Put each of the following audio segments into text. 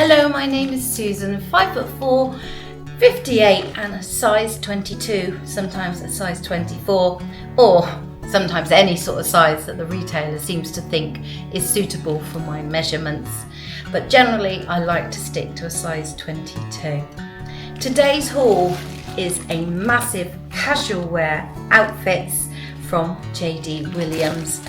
Hello, my name is Susan, 5'4", 58 and a size 22, sometimes a size 24, or sometimes any sort of size that the retailer seems to think is suitable for my measurements. But generally I like to stick to a size 22. Today's haul is a massive casual wear outfits from JD Williams.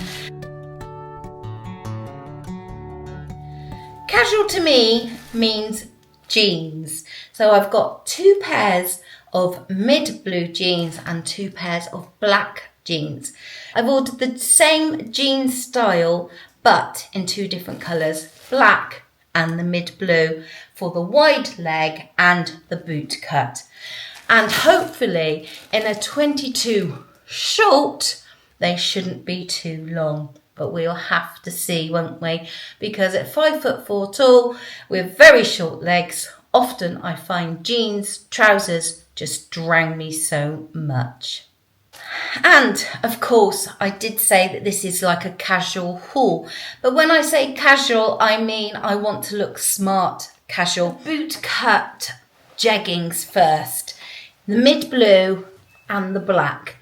Casual to me means jeans. So I've got two pairs of mid blue jeans and two pairs of black jeans. I've ordered the same jean style but in two different colours, black and the mid blue, for the wide leg and the boot cut. And hopefully in a 22 short, they shouldn't be too long. But we'll have to see, won't we? Because at 5'4" tall, with very short legs, often I find jeans, trousers just drown me so much. And of course, I did say that this is like a casual haul. But when I say casual, I mean I want to look smart casual. Boot cut jeggings first. The mid blue and the black.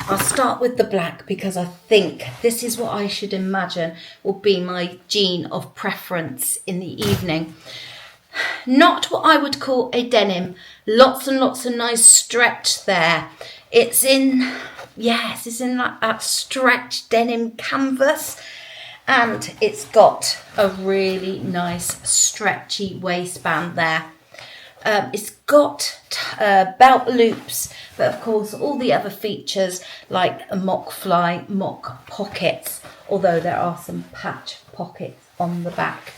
I'll start with the black because I think this is what I should imagine will be my jean of preference in the evening. Not what I would call a denim. Lots and lots of nice stretch there. It's in like that stretch denim canvas, and it's got a really nice stretchy waistband there. It's got belt loops, but of course all the other features like a mock fly, mock pockets, although there are some patch pockets on the back.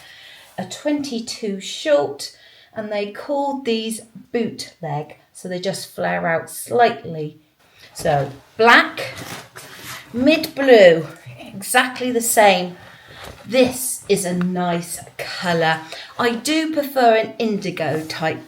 A 22 short, and they called these bootleg, so they just flare out slightly. So black, mid blue, exactly the same. This is a nice colour. I do prefer an indigo type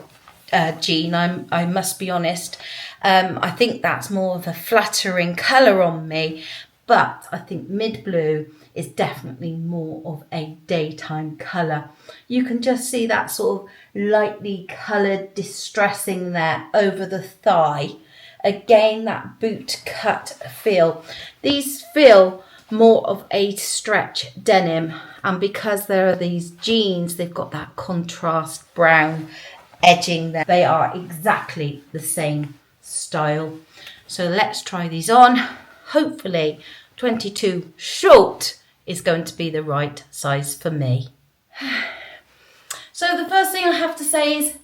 jean, I must be honest. I think that's more of a flattering colour on me, but I think mid blue is definitely more of a daytime colour. You can just see that sort of lightly coloured distressing there over the thigh. Again, that boot cut feel. These feel more of a stretch denim, and because there are these jeans, they've got that contrast brown edging there. They are exactly the same style. So let's try these on. Hopefully 22 short is going to be the right size for me. So the first thing I have to say is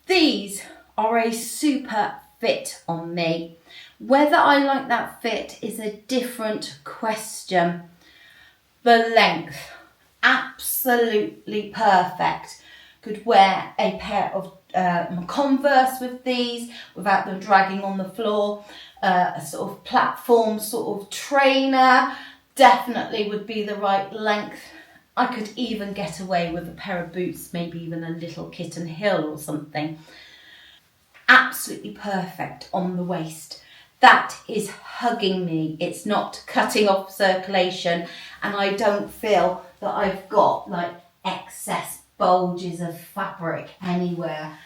these are a super fit on me. Whether I like that fit is a different question. The length, absolutely perfect. Could wear a pair of Converse with these without them dragging on the floor. A sort of platform sort of trainer definitely would be the right length. I could even get away with a pair of boots, maybe even a little kitten heel or something. Absolutely perfect on the waist. That is hugging me. It's not cutting off circulation, and I don't feel that I've got like excess bulges of fabric anywhere.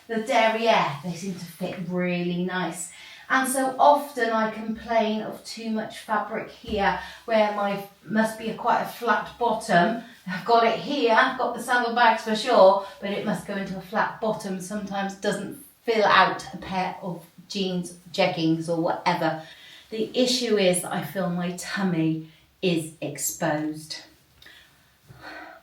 The derriere, they seem to fit really nice. And so often I complain of too much fabric here, where my must be quite a flat bottom. I've got it here, I've got the saddlebags for sure, but it must go into a flat bottom. Sometimes doesn't fill out a pair of jeans, jeggings or whatever. The issue is that I feel my tummy is exposed.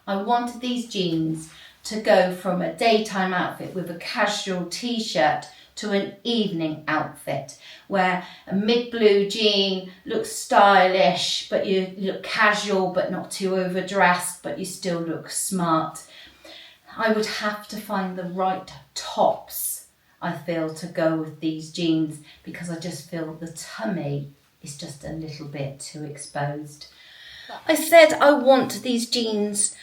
I wanted these jeans to go from a daytime outfit with a casual t-shirt to an evening outfit where a mid-blue jean looks stylish, but you look casual but not too overdressed, but you still look smart. I would have to find the right tops, I feel, to go with these jeans, because I just feel the tummy is just a little bit too exposed. I said I want these jeans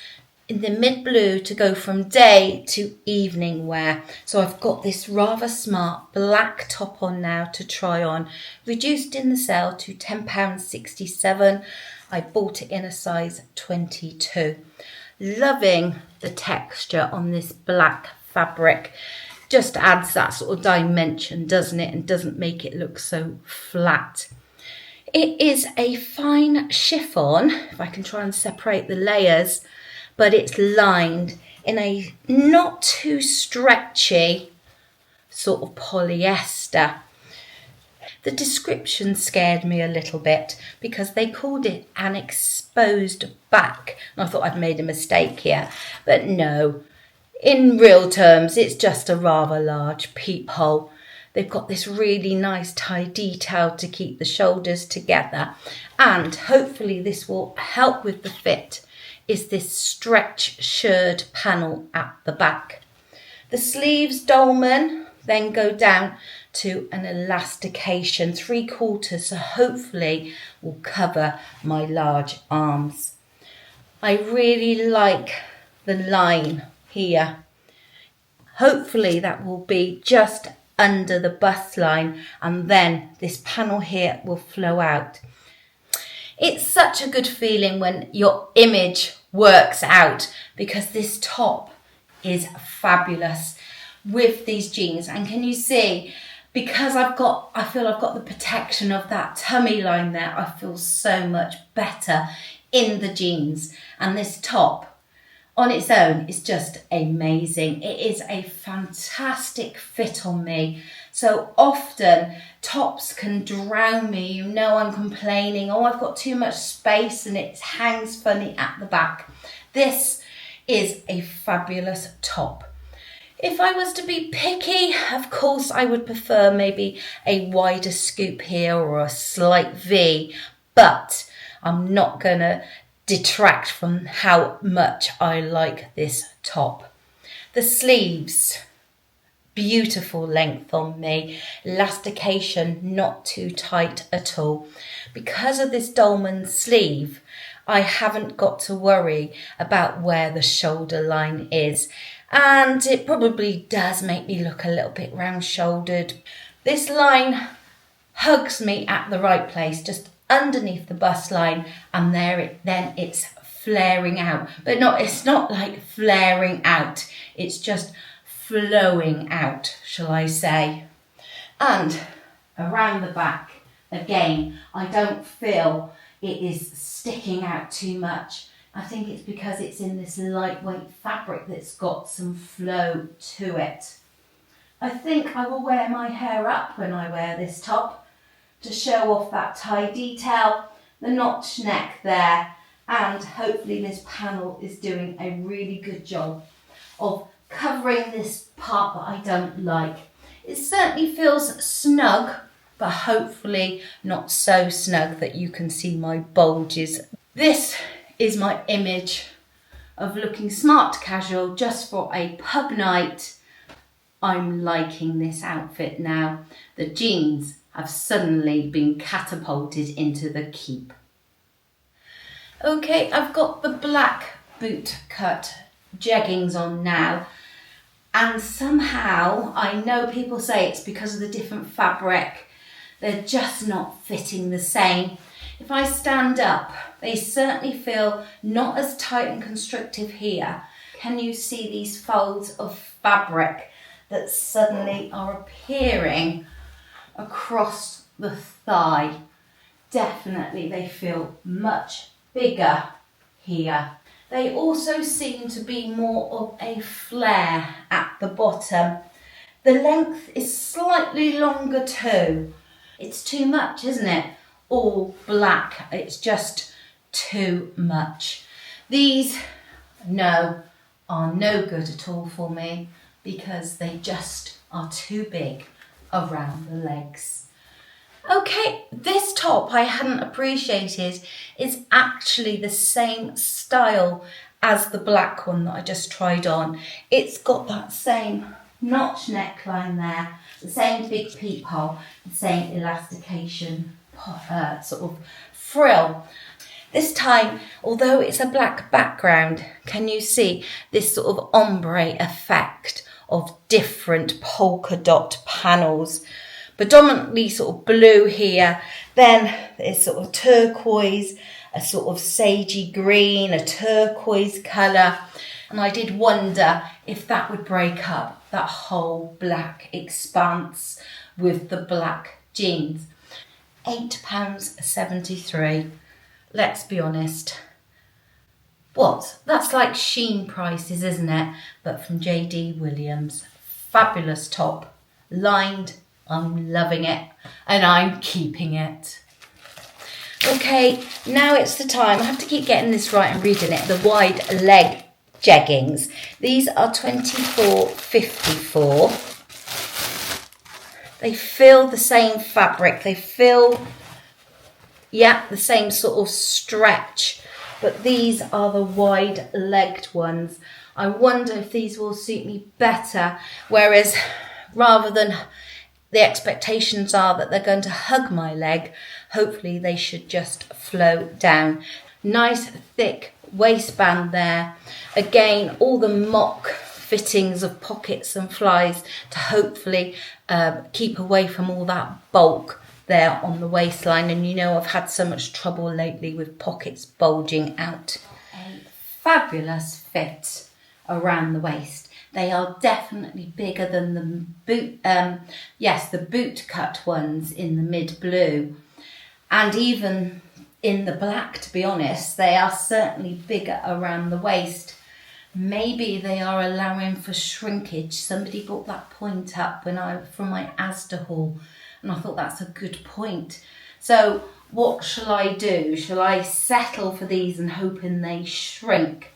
in the mid blue to go from day to evening wear. So I've got this rather smart black top on now to try on, reduced in the sale to £10.67. I bought it in a size 22. Loving the texture on this black fabric. Just adds that sort of dimension, doesn't it? And doesn't make it look so flat. It is a fine chiffon, if I can try and separate the layers, but it's lined in a not too stretchy sort of polyester. The description scared me a little bit because they called it an exposed back. And I thought I'd made a mistake here, but no. In real terms, it's just a rather large peephole. They've got this really nice tie detail to keep the shoulders together. And hopefully this will help with the fit, is this stretch shirred panel at the back. The sleeves dolman then go down to an elastication 3/4, so hopefully will cover my large arms. I really like the line here. Hopefully that will be just under the bust line, and then this panel here will flow out. It's such a good feeling when your image works out, because this top is fabulous with these jeans. And can you see, because I feel I've got the protection of that tummy line there, I feel so much better in the jeans. And this top on its own is just amazing. It is a fantastic fit on me. So often tops can drown me. You know, I'm complaining, oh, I've got too much space and it hangs funny at the back. This is a fabulous top. If I was to be picky, of course, I would prefer maybe a wider scoop here or a slight V, but I'm not going to detract from how much I like this top. The sleeves, beautiful length on me, elastication not too tight at all. Because of this dolman sleeve, I haven't got to worry about where the shoulder line is. And it probably does make me look a little bit round-shouldered. This line hugs me at the right place, just underneath the bust line, and then it's flaring out. But it's not like flaring out, it's just flowing out, shall I say. And around the back, again, I don't feel it is sticking out too much. I think it's because it's in this lightweight fabric that's got some flow to it. I think I will wear my hair up when I wear this top to show off that tie detail, the notch neck there, and hopefully this panel is doing a really good job of covering this part that I don't like. It certainly feels snug, but hopefully not so snug that you can see my bulges. This is my image of looking smart casual just for a pub night. I'm liking this outfit now. The jeans have suddenly been catapulted into the keep. Okay, I've got the black boot cut jeggings on now, and somehow I know people say it's because of the different fabric, they're just not fitting the same. If I stand up, they certainly feel not as tight and constrictive here. Can you see these folds of fabric that suddenly are appearing across the thigh? Definitely they feel much bigger here. They also seem to be more of a flare at the bottom. The length is slightly longer too. It's too much, isn't it? All black, it's just too much. These, no, are no good at all for me because they just are too big around the legs. Okay, this top I hadn't appreciated is actually the same style as the black one that I just tried on. It's got that same notch neckline there, the same big peephole, the same elastication sort of frill. This time, although it's a black background, can you see this sort of ombre effect of different polka dot panels? Predominantly sort of blue here, then it's sort of turquoise, a sort of sagey green, a turquoise colour. And I did wonder if that would break up that whole black expanse with the black jeans. £8.73. Let's be honest. What? That's like Shein prices, isn't it? But from JD Williams. Fabulous top. Lined. I'm loving it. And I'm keeping it. Okay, now it's the time. I have to keep getting this right and reading it. The wide leg jeggings. These are £24.54. They feel the same fabric. They feel, yeah, the same sort of stretch. But these are the wide-legged ones. I wonder if these will suit me better. Whereas rather than the expectations are that they're going to hug my leg, hopefully they should just flow down. Nice thick waistband there. Again, all the mock fittings of pockets and flies to hopefully keep away from all that bulk there on the waistline. And you know I've had so much trouble lately with pockets bulging out. A fabulous fit around the waist. They are definitely bigger than the boot, the boot cut ones in the mid blue, and even in the black, to be honest, they are certainly bigger around the waist. Maybe they are allowing for shrinkage. Somebody brought that point up from my Asda haul, and I thought that's a good point. So what shall I do? Shall I settle for these and hoping they shrink?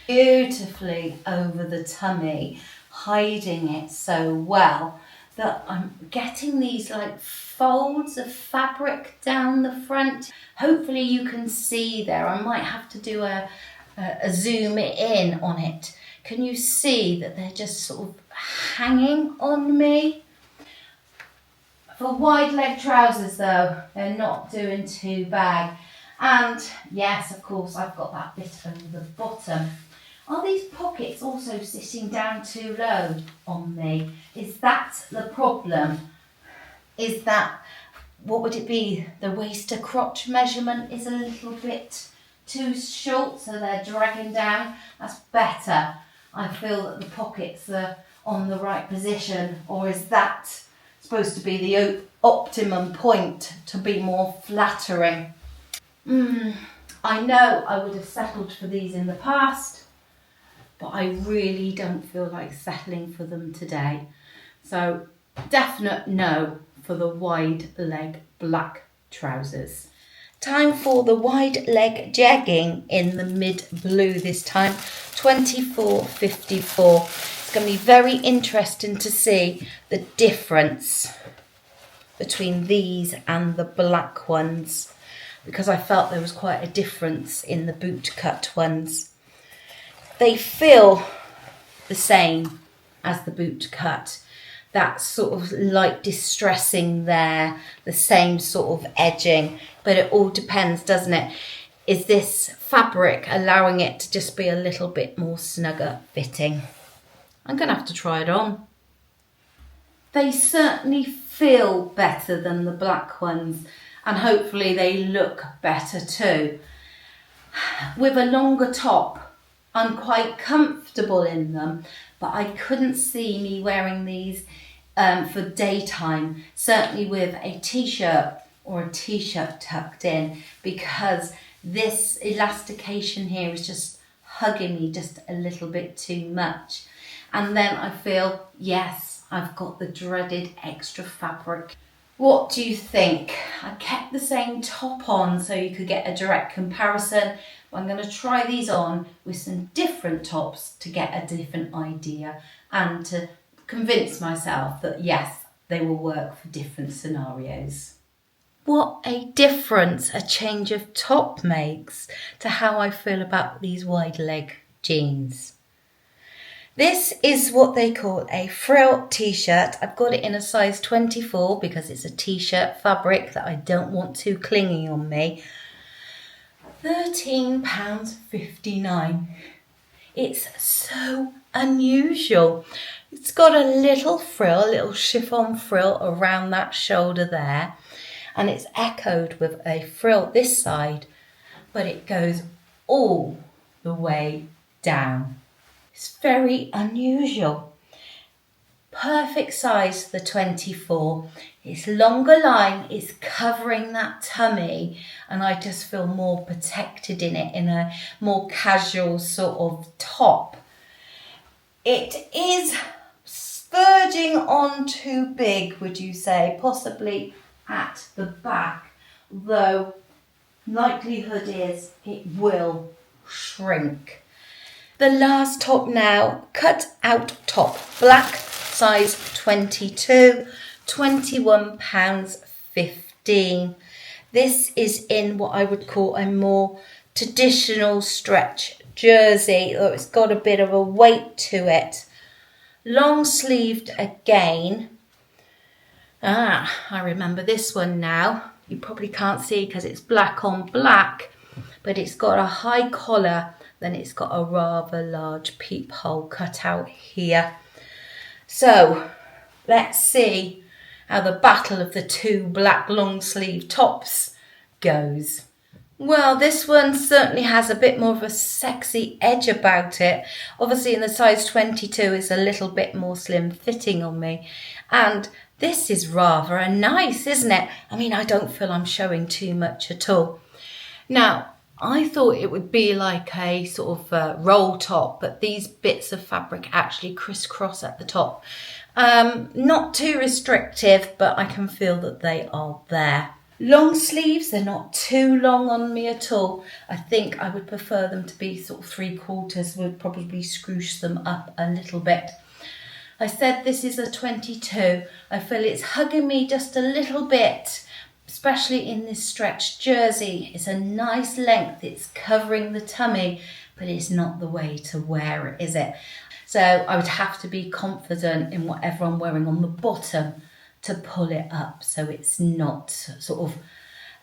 Beautifully over the tummy, hiding it so well that I'm getting these like folds of fabric down the front. Hopefully you can see there. I might have to do a zoom in on it. Can you see that they're just sort of hanging on me? For wide leg trousers though, they're not doing too bad. And yes, of course, I've got that bit over the bottom. Are these pockets also sitting down too low on me? Is that the problem? Is that, what would it be? The waist to crotch measurement is a little bit too short, so they're dragging down. That's better. I feel that the pockets are on the right position, or is that supposed to be the optimum point to be more flattering? I know I would have settled for these in the past, but I really don't feel like settling for them today. So definite no for the wide leg black trousers. Time for the wide leg jegging in the mid blue this time, £24.54. It's going to be very interesting to see the difference between these and the black ones, because I felt there was quite a difference in the boot cut ones. They feel the same as the boot cut. That sort of light distressing there, the same sort of edging, but it all depends, doesn't it? Is this fabric allowing it to just be a little bit more snugger fitting? I'm going to have to try it on. They certainly feel better than the black ones, and hopefully they look better too. With a longer top, I'm quite comfortable in them, but I couldn't see me wearing these for daytime, certainly with a t-shirt or a t-shirt tucked in, because this elastication here is just hugging me just a little bit too much. And then I feel, yes, I've got the dreaded extra fabric. What do you think? I kept the same top on so you could get a direct comparison. I'm going to try these on with some different tops to get a different idea and to convince myself that yes, they will work for different scenarios. What a difference a change of top makes to how I feel about these wide leg jeans. This is what they call a frill t-shirt. I've got it in a size 24 because it's a t-shirt fabric that I don't want too clingy on me. £13.59. It's so unusual. It's got a little frill, a little chiffon frill around that shoulder there, and it's echoed with a frill this side, but it goes all the way down. It's very unusual. Perfect size for the 24. It's longer line, it's covering that tummy, and I just feel more protected in it, in a more casual sort of top. It is verging on too big, would you say? Possibly at the back, though likelihood is it will shrink. The last top now, cut out top, black, size 22, £21.15. This is in what I would call a more traditional stretch jersey, though it's got a bit of a weight to it. Long sleeved again. I remember this one now. You probably can't see because it's black on black, but it's got a high collar, then it's got a rather large peephole cut out here. So let's see how the battle of the two black long sleeve tops goes. Well, this one certainly has a bit more of a sexy edge about it. Obviously in the size 22 it's a little bit more slim fitting on me. And this is rather nice, isn't it? I mean, I don't feel I'm showing too much at all. Now, I thought it would be like a sort of roll top, but these bits of fabric actually crisscross at the top. Not too restrictive, but I can feel that they are there. Long sleeves, they're not too long on me at all. I think I would prefer them to be sort of 3/4, would probably scrooge them up a little bit. I said this is a 22. I feel it's hugging me just a little bit, especially in this stretched jersey. It's a nice length, it's covering the tummy, but it's not the way to wear it, is it? So I would have to be confident in whatever I'm wearing on the bottom to pull it up so it's not sort of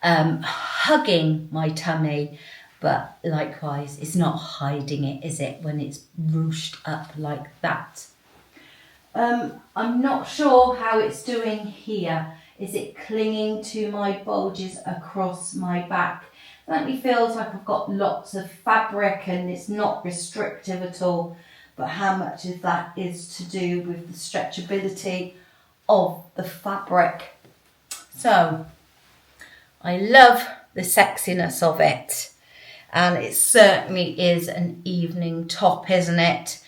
hugging my tummy, but likewise it's not hiding it, is it, when it's ruched up like that. I'm not sure how it's doing here. Is it clinging to my bulges across my back? It certainly feels like I've got lots of fabric and it's not restrictive at all, but how much of that is to do with the stretchability of the fabric? So I love the sexiness of it, and it certainly is an evening top, isn't it?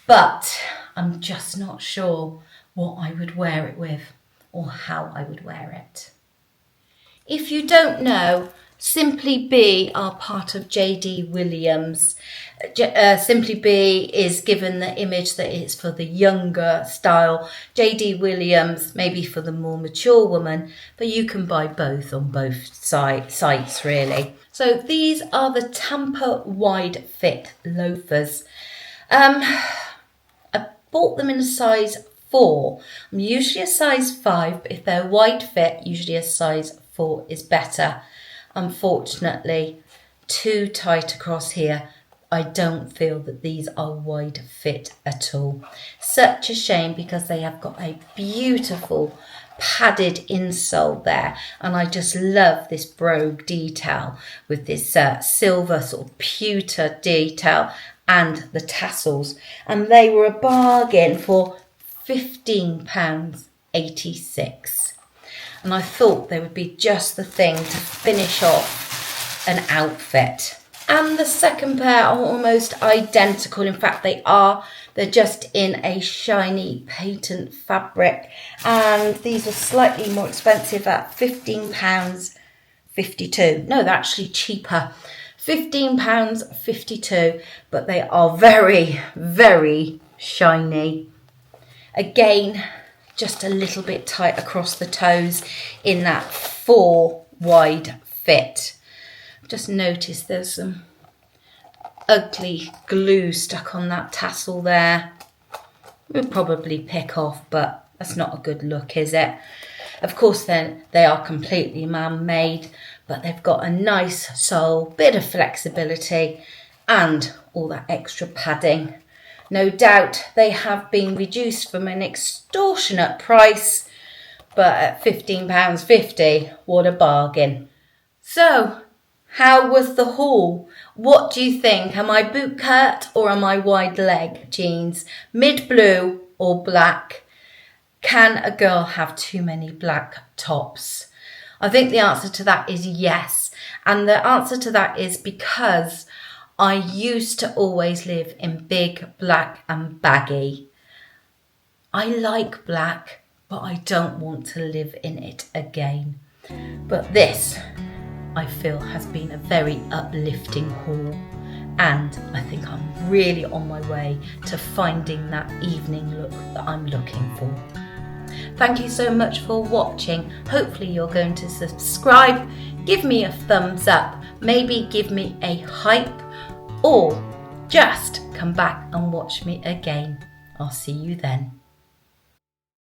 But I'm just not sure what I would wear it with or how I would wear it. If you don't know, Simply Be are part of JD Williams. Simply Be is given the image that it's for the younger style. JD Williams maybe for the more mature woman, but you can buy both on both sites really. So these are the Tampa wide fit loafers. I bought them in a size 4. I'm usually a size 5, but if they're wide fit, usually a size 4 is better. Unfortunately, too tight across here. I don't feel that these are wide fit at all. Such a shame because they have got a beautiful padded insole there, and I just love this brogue detail with this silver sort of pewter detail and the tassels, and they were a bargain for £15.86. And I thought they would be just the thing to finish off an outfit. And the second pair are almost identical. In fact, they are. They're just in a shiny patent fabric. And these are slightly more expensive at £15.52. No, they're actually cheaper. £15.52. But they are very, very shiny. Again, just a little bit tight across the toes in that 4 wide fit. Just noticed there's some ugly glue stuck on that tassel there. We'll probably pick off, but that's not a good look, is it? Of course, then they are completely man-made, but they've got a nice sole, bit of flexibility, and all that extra padding. No doubt they have been reduced from an extortionate price, but at £15.50, what a bargain. So, How was the haul? What do you think? Am I boot cut or am I wide leg jeans? Mid blue or black? Can a girl have too many black tops? I think the answer to that is yes. And the answer to that is because I used to always live in big, black and baggy. I like black, but I don't want to live in it again. But this, I feel, has been a very uplifting haul. And I think I'm really on my way to finding that evening look that I'm looking for. Thank you so much for watching. Hopefully you're going to subscribe, give me a thumbs up, maybe give me a hype, or just come back and watch me again. I'll see you then.